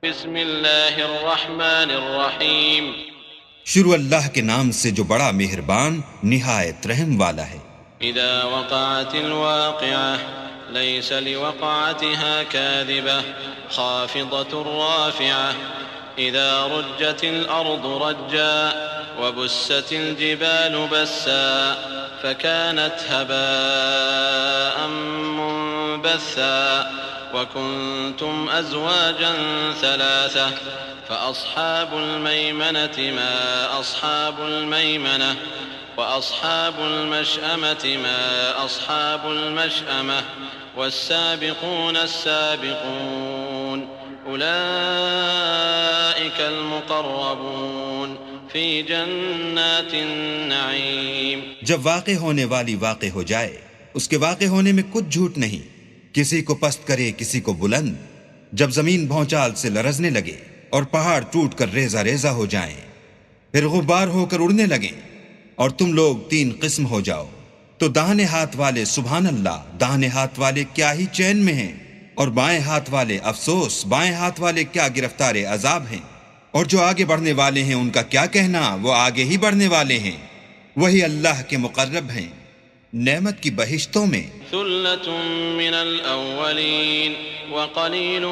بسم اللہ الرحمن الرحیم شروع اللہ کے نام سے جو بڑا مہربان نہایت رحم والا ہے۔ اذا وقعت الواقعة ليس لوقعتها كاذبة خافضة رافعة اذا رجت الارض رجا وبست الجبال بسا فكانت هباء منبثا وكنتم أزواجا ثلاثة فأصحاب الميمنة ما أصحاب الميمنة وأصحاب المشأمة ما أصحاب المشأمة والسابقون السابقون أولئك المقربون في جنات النعيم۔ جب واقع ہونے والی واقع ہو جائے، اس کے واقع ہونے میں کچھ جھوٹ نہیں، کسی کو پست کرے کسی کو بلند، جب زمین بھونچال سے لرزنے لگے اور پہاڑ ٹوٹ کر ریزہ ریزہ ہو جائیں، پھر غبار ہو کر اڑنے لگیں، اور تم لوگ تین قسم ہو جاؤ، تو داہنے ہاتھ والے سبحان اللہ، داہنے ہاتھ والے کیا ہی چین میں ہیں، اور بائیں ہاتھ والے افسوس، بائیں ہاتھ والے کیا گرفتار عذاب ہیں، اور جو آگے بڑھنے والے ہیں ان کا کیا کہنا، وہ آگے ہی بڑھنے والے ہیں، وہی اللہ کے مقرب ہیں نعمت کی بہشتوں میں۔ ثلة من الأولين وقليل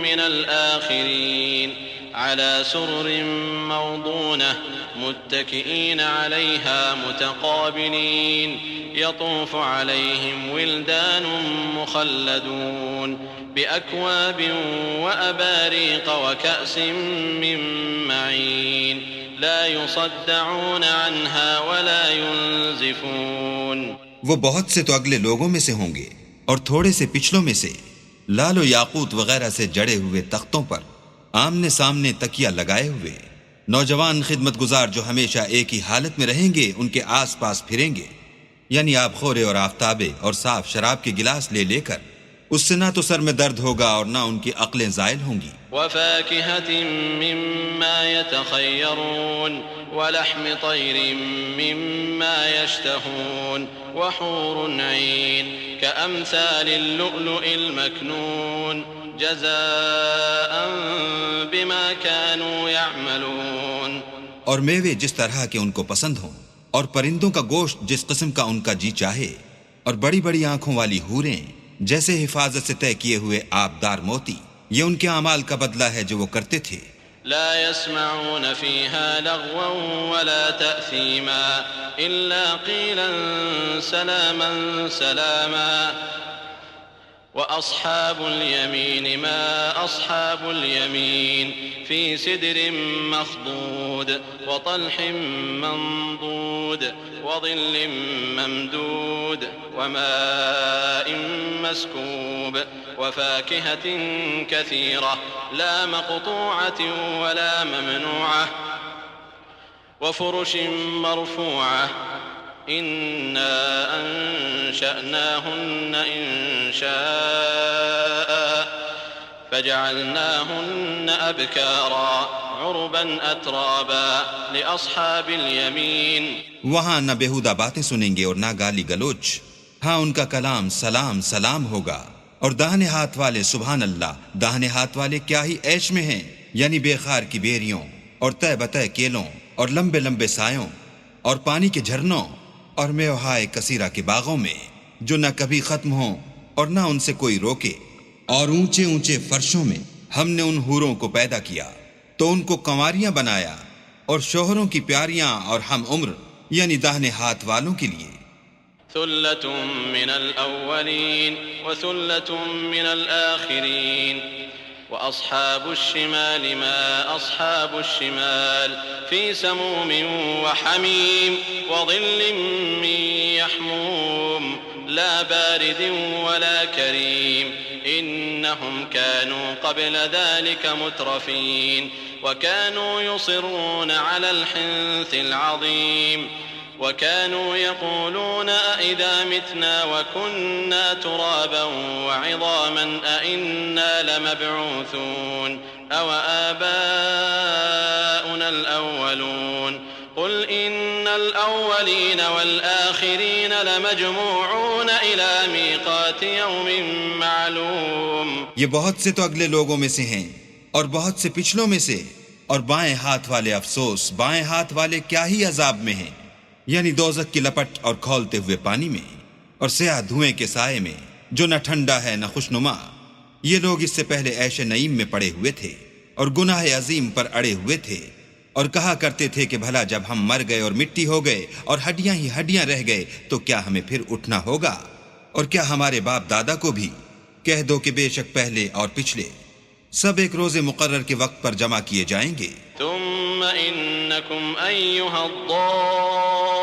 من الآخرين على سرر موضونة متكئين عليها متقابلين يطوف عليهم ولدان مخلدون بأكواب وأباريق وكأس من معين لا يصدعون عنها ولا ينزفون۔ وہ بہت سے تو اگلے لوگوں میں سے ہوں گے اور تھوڑے سے پچھلوں میں سے، لال و یاقوت وغیرہ سے جڑے ہوئے تختوں پر آمنے سامنے تکیہ لگائے ہوئے، نوجوان خدمت گزار جو ہمیشہ ایک ہی حالت میں رہیں گے ان کے آس پاس پھریں گے، یعنی آب خورے اور آفتابے اور صاف شراب کے گلاس لے لے کر، اس سے نہ تو سر میں درد ہوگا اور نہ ان کی عقلیں زائل ہوں گی۔ وفاكهة مما يتخيرون ولحم طير مما يشتهون وحور عين كأمثال اللؤلؤ المكنون جزاء بما كانوا يعملون۔ اور میوے جس طرح کے ان کو پسند ہوں، اور پرندوں کا گوشت جس قسم کا ان کا جی چاہے، اور بڑی بڑی آنکھوں والی حوریں جیسے حفاظت سے طے کیے ہوئے آبدار موتی، یہ ان کے اعمال کا بدلہ ہے جو وہ کرتے تھے۔ لا يسمعون فيها لغوا ولا تأثيما إلا قيلا سلاما سلاما وأصحاب اليمين ما أصحاب اليمين في سدر مخضود وطلح منضود وظل ممدود وماء مسكوب وفاكهة كثيرة لا مقطوعة ولا ممنوعة وفرش مرفوعة إنا أنشأناهن إنشاء فجعلناهن أبكارا عربا أترابا لأصحاب اليمين۔ وہاں نہ بےہودہ باتیں سنیں گے اور نہ گالی گلوچ، ہاں ان کا کلام سلام سلام ہوگا، اور داہنے ہاتھ والے سبحان اللہ، داہنے ہاتھ والے کیا ہی عیش میں ہیں، یعنی بے خار کی بیریوں اور تہ بتہ کیلوں اور لمبے لمبے سایوں اور پانی کے جھرنوں اور میوہائے کثیرہ کے باغوں میں جو نہ کبھی ختم ہوں اور نہ ان سے کوئی روکے، اور اونچے اونچے فرشوں میں ہم نے ان حوروں کو پیدا کیا تو ان کو کنواریاں بنایا، اور شوہروں کی پیاریاں اور ہم عمر یعنی داہنے ہاتھ والوں کے لیے۔ ثلة من الأولين وثلة من الآخرين وأصحاب الشمال ما أصحاب الشمال في سموم وحميم وظل من يحموم لا بارد ولا كريم إنهم كانوا قبل ذلك مترفين وكانوا يصرون على الحنث العظيم وكانوا يقولون أئذا متنا وكنا ترابا وعظاما أئنا لمبعوثون أو آباؤنا الأولون قل إن الأولين والآخرين لمجموعون إلى ميقات يوم معلوم۔ یہ بہت سے تو اگلے لوگوں میں سے ہیں اور بہت سے پچھلوں میں سے، اور بائیں ہاتھ والے افسوس، بائیں ہاتھ والے کیا ہی عذاب میں ہیں، یعنی دوزخ کی لپٹ اور کھولتے ہوئے پانی میں، اور سیاہ دھوئیں کے سائے میں جو نہ ٹھنڈا ہے نہ خوشنما۔ یہ لوگ اس سے پہلے عیش نعیم میں پڑے ہوئے تھے اور گناہ عظیم پر اڑے ہوئے تھے، اور کہا کرتے تھے کہ بھلا جب ہم مر گئے اور مٹی ہو گئے اور ہڈیاں ہی ہڈیاں رہ گئے تو کیا ہمیں پھر اٹھنا ہوگا؟ اور کیا ہمارے باپ دادا کو بھی؟ کہہ دو کہ بے شک پہلے اور پچھلے سب ایک روز مقرر کے وقت پر جمع کیے جائیں گے۔ ثم إنكم أيها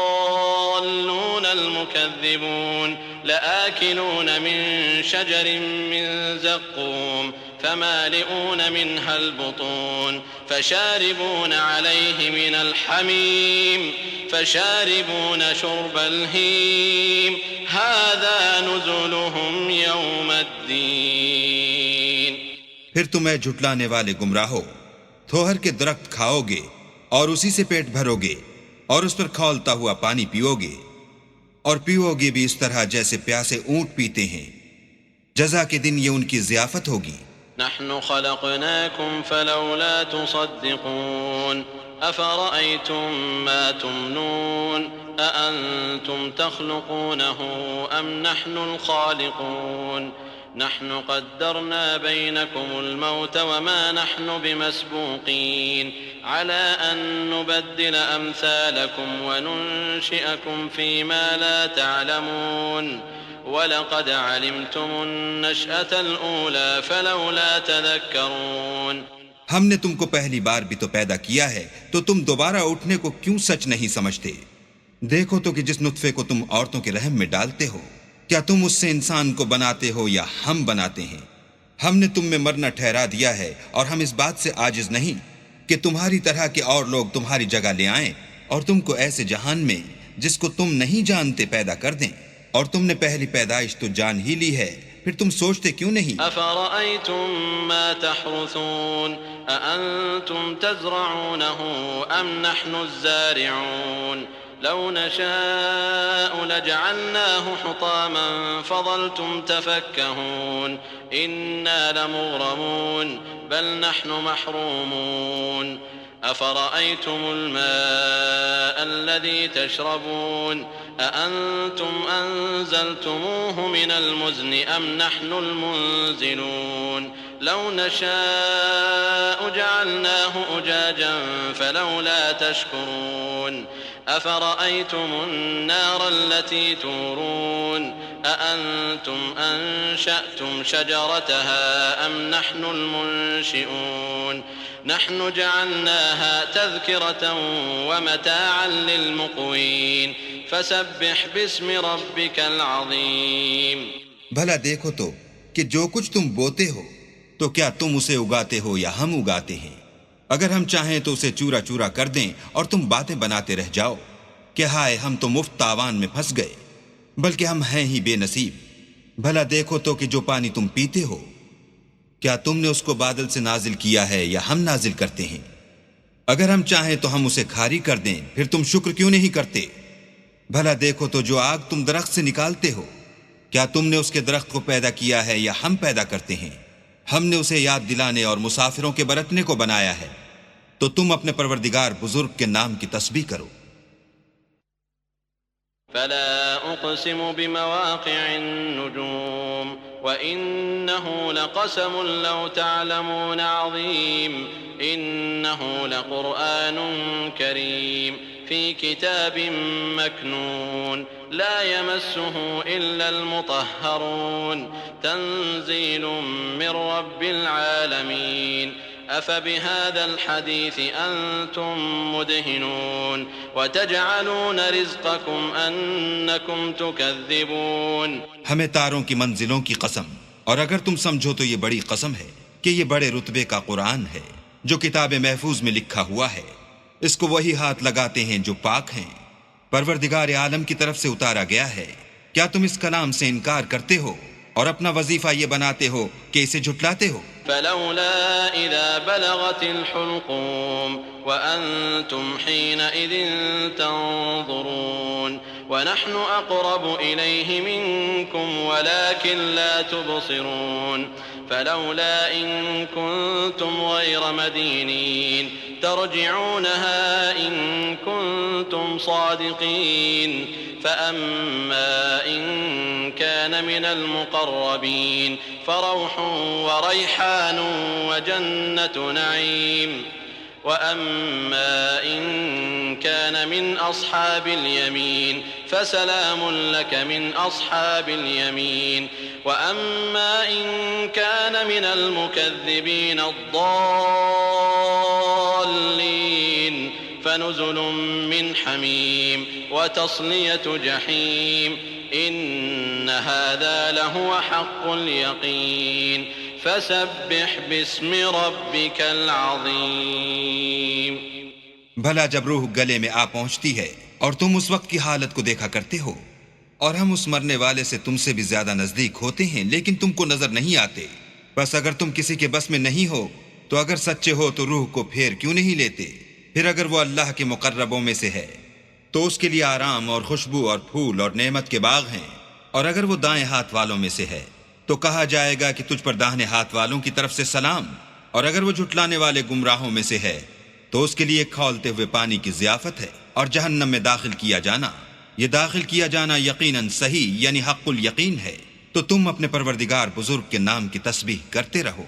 الضالون المكذبون لآكلون من شجر من زقوم فمالئون منها البطون فشاربون عليه من الحميم فشاربون شرب الهيم هذا نزلهم يوم الدين۔ پھر تم اے جھٹلانے والے گمراہو تھوہر کے درخت کھاؤ گے اور اسی سے پیٹ بھرو گے اور اس پر کھولتا ہوا پانی پیو گے، اور پیو گے بھی اس طرح جیسے پیاسے اونٹ پیتے ہیں۔ جزا کے دن یہ ان کی ضیافت ہوگی۔ نحن خلقناكم فلولا تصدقون أفرأيتم ما تمنون أأنتم تخلقونه أم نحن الخالقون نحن قدرنا بينكم الموت وما نحن بمسبوقين على أن نبدل أمثالكم وننشئكم فيما لا تعلمون وَلَقَدْ عَلِمْتُمُ النَّشْأَةَ الْأُولَى فَلَوْلَا تَذَكَّرُونَ۔ ہم نے تم کو پہلی بار بھی تو پیدا کیا ہے، تو تم دوبارہ اٹھنے کو کیوں سچ نہیں سمجھتے؟ دیکھو تو کہ جس نطفے کو تم عورتوں کے رحم میں ڈالتے ہو، کیا تم اس سے انسان کو بناتے ہو یا ہم بناتے ہیں؟ ہم نے تم میں مرنا ٹھہرا دیا ہے، اور ہم اس بات سے عاجز نہیں کہ تمہاری طرح کے اور لوگ تمہاری جگہ لے آئیں اور تم کو ایسے جہان میں جس کو تم نہیں جانتے پیدا کر دیں، اور تم نے پہلی پیدائش تو جان ہی لی ہے، پھر تم سوچتے کیوں نہیں؟ أَفَرَأَيْتُم مَّا تَحْرُثُونَ أَأَنتُمْ تَزْرَعُونَهُ أَمْ نَحْنُ الزَّارِعُونَ لَوْ نَشَاءُ لَجَعَلْنَاهُ حُطَامًا فَظَلْتُمْ تَفَكَّهُونَ إِنَّا لَمُغْرَمُونَ بَلْ نَحْنُ مَحْرُومُونَ أَفَرَأَيْتُمُ الْمَاءَ الَّذِي تَشْرَبُونَ أَأَنتُمْ أَنزَلْتُمُوهُ مِنَ الْمُزْنِ أَمْ نَحْنُ الْمُنزِلُونَ لَوْ نَشَاءُ جَعَلْنَاهُ أُجَاجًا فَلَوْلَا تَشْكُرُونَ أَفَرَأَيْتُمُ النَّارَ الَّتِي تُورُونَ أَأَنتُمْ أَنشَأْتُمْ شَجَرَتَهَا أَمْ نَحْنُ الْمُنشِئُونَ نحن جعلناها تذكرة ومتاعا للمقوين فسبح باسم ربك العظيم۔ بھلا دیکھو تو کہ جو کچھ تم بوتے ہو تو کیا تم اسے اگاتے ہو یا ہم اگاتے ہیں؟ اگر ہم چاہیں تو اسے چورا چورا کر دیں اور تم باتیں بناتے رہ جاؤ کہ ہائے ہم تو مفت تاوان میں پھنس گئے، بلکہ ہم ہیں ہی بے نصیب۔ بھلا دیکھو تو کہ جو پانی تم پیتے ہو کیا تم نے اس کو بادل سے نازل کیا ہے یا ہم نازل کرتے ہیں؟ اگر ہم چاہیں تو ہم اسے کھاری کر دیں، پھر تم شکر کیوں نہیں کرتے؟ بھلا دیکھو تو جو آگ تم درخت سے نکالتے ہو کیا تم نے اس کے درخت کو پیدا کیا ہے یا ہم پیدا کرتے ہیں؟ ہم نے اسے یاد دلانے اور مسافروں کے برتنے کو بنایا ہے، تو تم اپنے پروردگار بزرگ کے نام کی تسبیح کرو۔ فلا أقسم بمواقع النجوم وإنه لقسم لو تعلمون عظيم إنه لقرآن كريم في كتاب مكنون لا يمسه إلا المطهرون تنزيل من رب العالمين أفبهذا الحديث أنتم مدهنون وتجعلون رزقكم أنكم تكذبون۔ ہمیں تاروں کی منزلوں کی قسم، اور اگر تم سمجھو تو یہ بڑی قسم ہے کہ یہ بڑے رتبے کا قرآن ہے جو کتاب محفوظ میں لکھا ہوا ہے، اس کو وہی ہاتھ لگاتے ہیں جو پاک ہیں، پروردگار عالم کی طرف سے اتارا گیا ہے۔ کیا تم اس کلام سے انکار کرتے ہو اور اپنا وظیفہ یہ بناتے ہو کہ اسے جھٹلاتے ہو؟ فلولا إذا بلغت الحلقوم وأنتم حينئذ تنظرون ونحن أقرب إليه منكم ولكن لا تبصرون فلولا إن كنتم غير مدينين ترجعونها إن كنتم صادقين فأما إن كان من المقربين فروح وريحان وجنة نعيم وأما إن كان من أصحاب اليمين فسلام لك من أصحاب اليمين وأما إن كان من المكذبين الضالين فنزل من حميم وتصلية جحيم إن هذا لهو حق اليقين فسبح باسم ربك العظیم. بھلا جب روح گلے میں آ پہنچتی ہے اور تم اس وقت کی حالت کو دیکھا کرتے ہو اور ہم اس مرنے والے سے تم سے بھی زیادہ نزدیک ہوتے ہیں لیکن تم کو نظر نہیں آتے، بس اگر تم کسی کے بس میں نہیں ہو تو اگر سچے ہو تو روح کو پھیر کیوں نہیں لیتے؟ پھر اگر وہ اللہ کے مقربوں میں سے ہے تو اس کے لیے آرام اور خوشبو اور پھول اور نعمت کے باغ ہیں، اور اگر وہ دائیں ہاتھ والوں میں سے ہے تو کہا جائے گا کہ تجھ پر داہنے ہاتھ والوں کی طرف سے سلام، اور اگر وہ جھٹلانے والے گمراہوں میں سے ہے تو اس کے لیے کھولتے ہوئے پانی کی ضیافت ہے اور جہنم میں داخل کیا جانا، یہ داخل کیا جانا یقیناً صحیح یعنی حق الیقین ہے. تو تم اپنے پروردگار بزرگ کے نام کی تسبیح کرتے رہو.